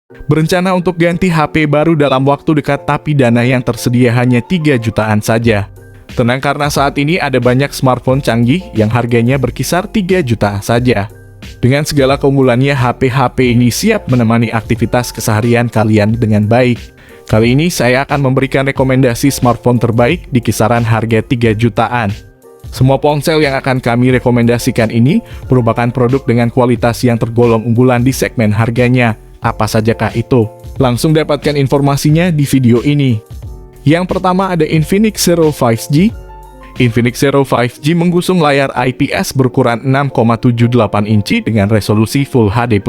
Berencana untuk ganti HP baru dalam waktu dekat, tapi dana yang tersedia hanya 3 jutaan saja. Tenang, karena saat ini ada banyak smartphone canggih yang harganya berkisar 3 juta saja. Dengan segala keunggulannya, HP-HP ini siap menemani aktivitas keseharian kalian dengan baik. Kali ini saya akan memberikan rekomendasi smartphone terbaik di kisaran harga 3 jutaan. Semua ponsel yang akan kami rekomendasikan ini merupakan produk dengan kualitas yang tergolong unggulan di segmen harganya. Apa sajakah itu? Langsung dapatkan informasinya di video ini. Yang pertama ada Infinix Zero 5G. Infinix Zero 5G menggusung layar IPS berukuran 6,78 inci dengan resolusi Full HD+,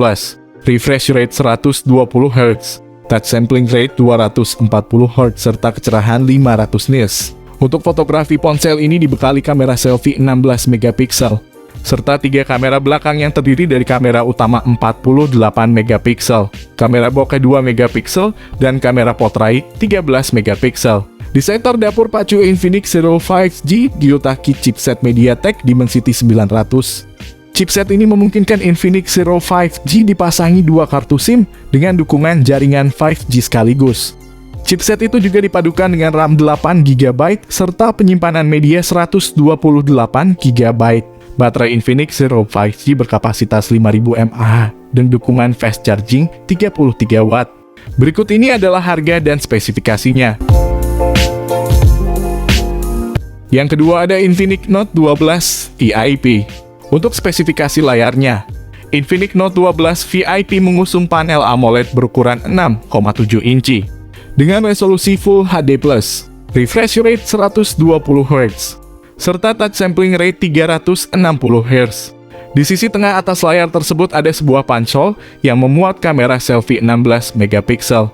refresh rate 120 Hz, touch sampling rate 240 Hz, serta kecerahan 500 nits. Untuk fotografi, ponsel ini dibekali kamera selfie 16 megapiksel, serta 3 kamera belakang yang terdiri dari kamera utama 48 megapiksel, kamera bokeh 2 megapiksel, dan kamera portrait 13 megapiksel. Di sektor dapur pacu, Infinix Zero 5G diutaki chipset MediaTek Dimensity 900. Chipset ini memungkinkan Infinix Zero 5G dipasangi 2 kartu SIM dengan dukungan jaringan 5G sekaligus. Chipset itu juga dipadukan dengan RAM 8GB serta penyimpanan media 128GB. Baterai Infinix Zero 5G berkapasitas 5000 mAh dan dukungan fast charging 33 Watt. Berikut ini adalah harga dan spesifikasinya. Yang kedua ada Infinix Note 12 VIP. Untuk spesifikasi layarnya, Infinix Note 12 VIP mengusung panel AMOLED berukuran 6,7 inci dengan resolusi Full HD+, refresh rate 120 Hz, serta touch sampling rate 360 Hz. Di sisi tengah atas layar tersebut ada sebuah pansol yang memuat kamera selfie 16 megapiksel.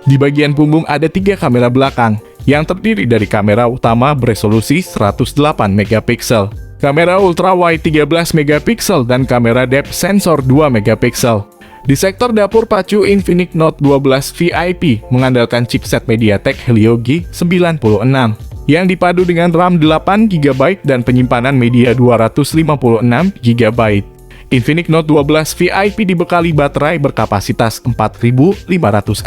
Di bagian punggung ada 3 kamera belakang yang terdiri dari kamera utama beresolusi 108 megapiksel, kamera ultra wide 13 megapiksel, dan kamera depth sensor 2 megapiksel. Di sektor dapur pacu, Infinix Note 12 VIP mengandalkan chipset MediaTek Helio G96 yang dipadu dengan RAM 8GB dan penyimpanan media 256GB. Infinix Note 12 VIP dibekali baterai berkapasitas 4500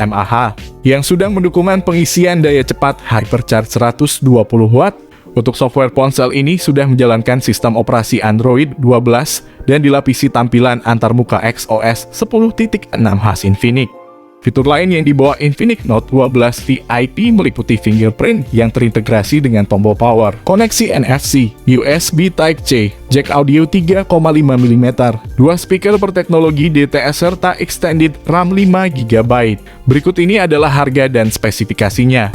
mAh yang sudah mendukung pengisian daya cepat Hypercharge 120 Watt. Untuk software, ponsel ini sudah menjalankan sistem operasi Android 12 dan dilapisi tampilan antarmuka XOS 10.6 khas Infinix. Fitur lain yang dibawa Infinix Note 12 VIP meliputi fingerprint yang terintegrasi dengan tombol power, koneksi NFC, USB Type-C, jack audio 3,5 mm, 2 speaker berteknologi DTS, serta extended RAM 5GB. Berikut ini adalah harga dan spesifikasinya.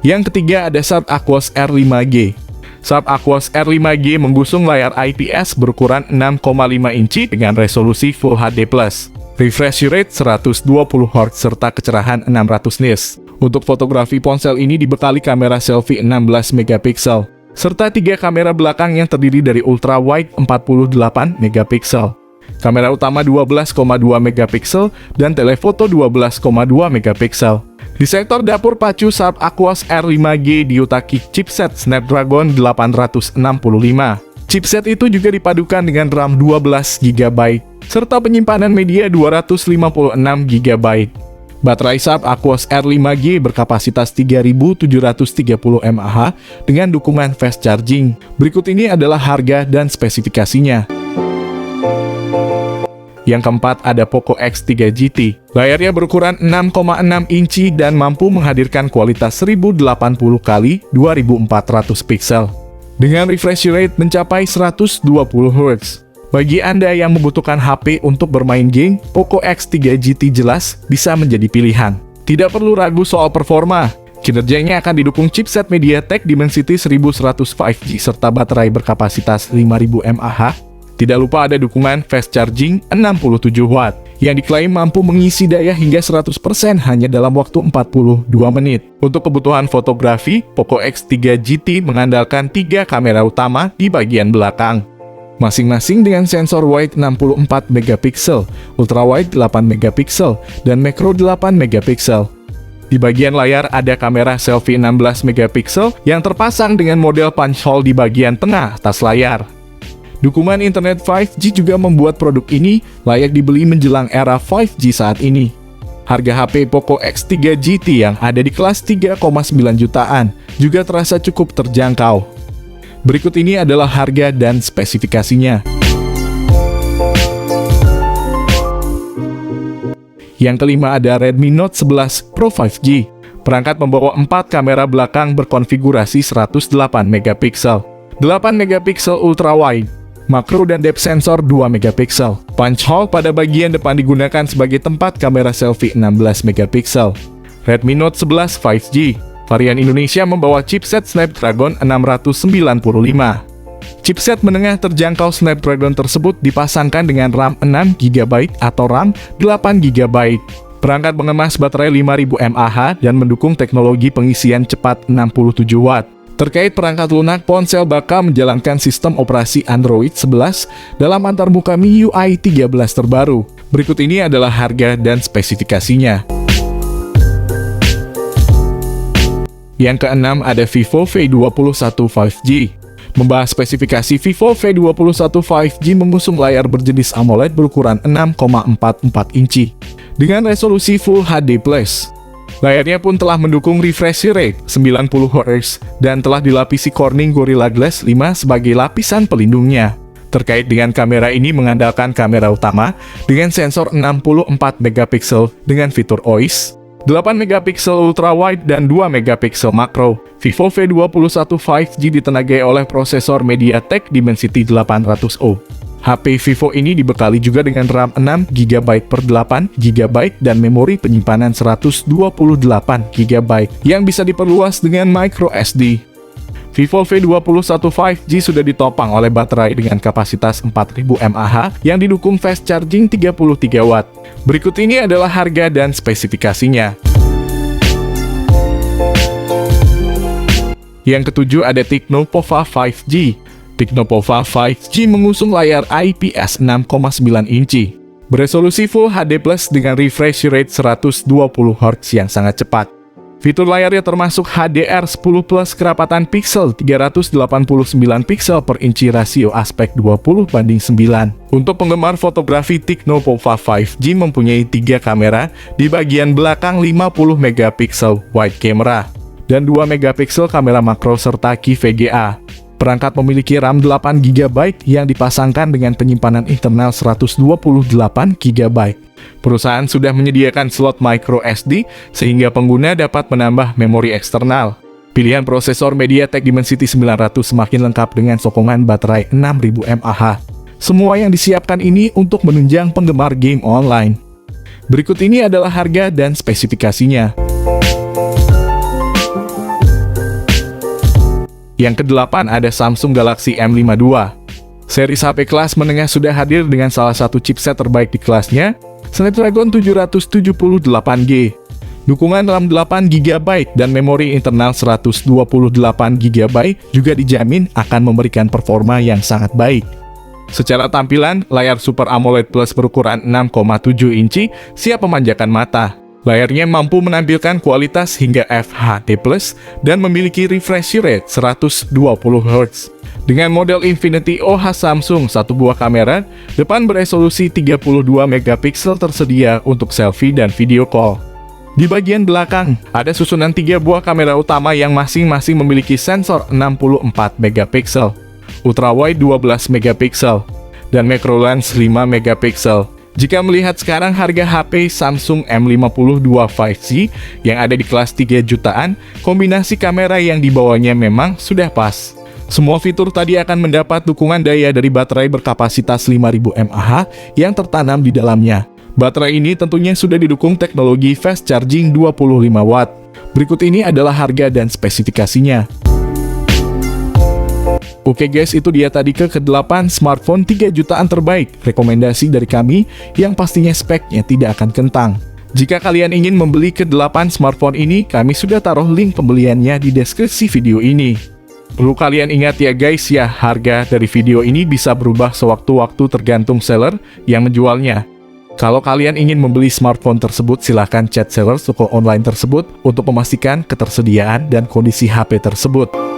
Yang ketiga ada Sharp Aquos R5G. Sharp Aquos R5G menggusung layar IPS berukuran 6,5 inci dengan resolusi Full HD+, refresh rate 120 Hz, serta kecerahan 600 nits. Untuk fotografi, ponsel ini dibekali kamera selfie 16 megapiksel, serta 3 kamera belakang yang terdiri dari ultra wide 48 megapiksel, kamera utama 12,2 megapiksel, dan telefoto 12,2 megapiksel. Di sektor dapur pacu, Sharp Aquos R5G diutaki chipset Snapdragon 865. Chipset itu juga dipadukan dengan RAM 12GB serta penyimpanan media 256GB. Baterai Sharp Aquos R5G berkapasitas 3730 mAh dengan dukungan fast charging. Berikut ini adalah harga dan spesifikasinya. Yang keempat ada Poco X3 GT. Layarnya berukuran 6,6 inci dan mampu menghadirkan kualitas 1080 x 2400 piksel dengan refresh rate mencapai 120 Hz. Bagi Anda yang membutuhkan HP untuk bermain game, Poco X3 GT jelas bisa menjadi pilihan. Tidak perlu ragu soal performa. Kinerjanya akan didukung chipset MediaTek Dimensity 1100 5G serta baterai berkapasitas 5000 mAh. Tidak lupa ada dukungan fast charging 67 Watt yang diklaim mampu mengisi daya hingga 100% hanya dalam waktu 42 menit. Untuk kebutuhan fotografi, Poco X3 GT mengandalkan 3 kamera utama di bagian belakang, masing-masing dengan sensor wide 64 megapiksel, ultra wide 8 megapiksel, dan macro 8 megapiksel. Di bagian layar ada kamera selfie 16 megapiksel yang terpasang dengan model punch hole di bagian tengah atas layar. Dukungan internet 5G juga membuat produk ini layak dibeli menjelang era 5G saat ini. Harga HP Poco X3 GT yang ada di kelas 3,9 jutaan juga terasa cukup terjangkau. Berikut ini adalah harga dan spesifikasinya. Yang kelima ada Redmi Note 11 Pro 5G. Perangkat membawa 4 kamera belakang berkonfigurasi 108 megapiksel, 8 megapiksel ultrawide, makro dan depth sensor 2 megapiksel. Punch hole pada bagian depan digunakan sebagai tempat kamera selfie 16 megapiksel. Redmi Note 11 5G. Varian Indonesia membawa chipset Snapdragon 695. Chipset menengah terjangkau Snapdragon tersebut dipasangkan dengan RAM 6 GB atau RAM 8 GB. Perangkat mengemas baterai 5000 mAh dan mendukung teknologi pengisian cepat 67 Watt. Terkait perangkat lunak, ponsel bakal menjalankan sistem operasi Android 11 dalam antarmuka MIUI 13 terbaru. Berikut ini adalah harga dan spesifikasinya. Yang keenam ada Vivo V21 5G. Membahas spesifikasi Vivo V21 5G mengusung layar berjenis AMOLED berukuran 6,44 inci dengan resolusi Full HD+. Layarnya pun telah mendukung refresh rate 90 Hz dan telah dilapisi Corning Gorilla Glass 5 sebagai lapisan pelindungnya. Terkait dengan kamera ini mengandalkan kamera utama dengan sensor 64 megapiksel dengan fitur OIS, 8 megapiksel ultrawide dan 2 megapiksel makro. Vivo V21 5G ditenagai oleh prosesor MediaTek Dimensity 800O. HP Vivo ini dibekali juga dengan RAM 6 GB per 8 GB dan memori penyimpanan 128 GB yang bisa diperluas dengan microSD. Vivo V21 5G sudah ditopang oleh baterai dengan kapasitas 4000 mAh yang didukung fast charging 33 Watt. Berikut ini adalah harga dan spesifikasinya. Yang ketujuh ada Tecno Pova 5G. Tecno Pova 5G mengusung layar IPS 6,9 inci, beresolusi Full HD+ dengan refresh rate 120 Hz yang sangat cepat. Fitur layarnya termasuk HDR10+ kerapatan piksel 389 piksel per inci rasio aspek 20:9. Untuk penggemar fotografi, Tecno Pova 5G mempunyai 3 kamera di bagian belakang 50 megapiksel wide camera dan 2 megapiksel kamera makro serta key VGA. Perangkat memiliki RAM 8 GB yang dipasangkan dengan penyimpanan internal 128 GB. Perusahaan sudah menyediakan slot micro SD sehingga pengguna dapat menambah memori eksternal. Pilihan prosesor MediaTek Dimensity 900 semakin lengkap dengan sokongan baterai 6000 mAh. Semua yang disiapkan ini untuk menunjang penggemar game online. Berikut ini adalah harga dan spesifikasinya. Yang kedelapan ada Samsung Galaxy M52. Series HP kelas menengah sudah hadir dengan salah satu chipset terbaik di kelasnya, Snapdragon 778G. Dukungan RAM 8 GB dan memori internal 128 GB juga dijamin akan memberikan performa yang sangat baik. Secara tampilan, layar Super AMOLED Plus berukuran 6,7 inci siap memanjakan mata. Layarnya mampu menampilkan kualitas hingga FHD+, dan memiliki refresh rate 120 Hz. Dengan model Infinity OH Samsung, satu buah kamera depan beresolusi 32 megapiksel tersedia untuk selfie dan video call. Di bagian belakang, ada susunan 3 buah kamera utama yang masing-masing memiliki sensor 64 megapiksel, ultrawide 12 megapiksel, dan macro lens 5 megapiksel. Jika melihat sekarang harga HP Samsung M52 5G yang ada di kelas 3 jutaan, kombinasi kamera yang dibawanya memang sudah pas. Semua fitur tadi akan mendapat dukungan daya dari baterai berkapasitas 5000 mAh yang tertanam di dalamnya. Baterai ini tentunya sudah didukung teknologi fast charging 25 Watt. Berikut ini adalah harga dan spesifikasinya. Oke guys, itu dia tadi ke-8 smartphone 3 jutaan terbaik rekomendasi dari kami yang pastinya speknya tidak akan kentang. Jika kalian ingin membeli ke-8 smartphone ini, kami sudah taruh link pembeliannya di deskripsi video ini. Perlu kalian ingat ya guys ya, harga dari video ini bisa berubah sewaktu-waktu tergantung seller yang menjualnya. Kalau kalian ingin membeli smartphone tersebut, silahkan chat seller toko online tersebut untuk memastikan ketersediaan dan kondisi HP tersebut.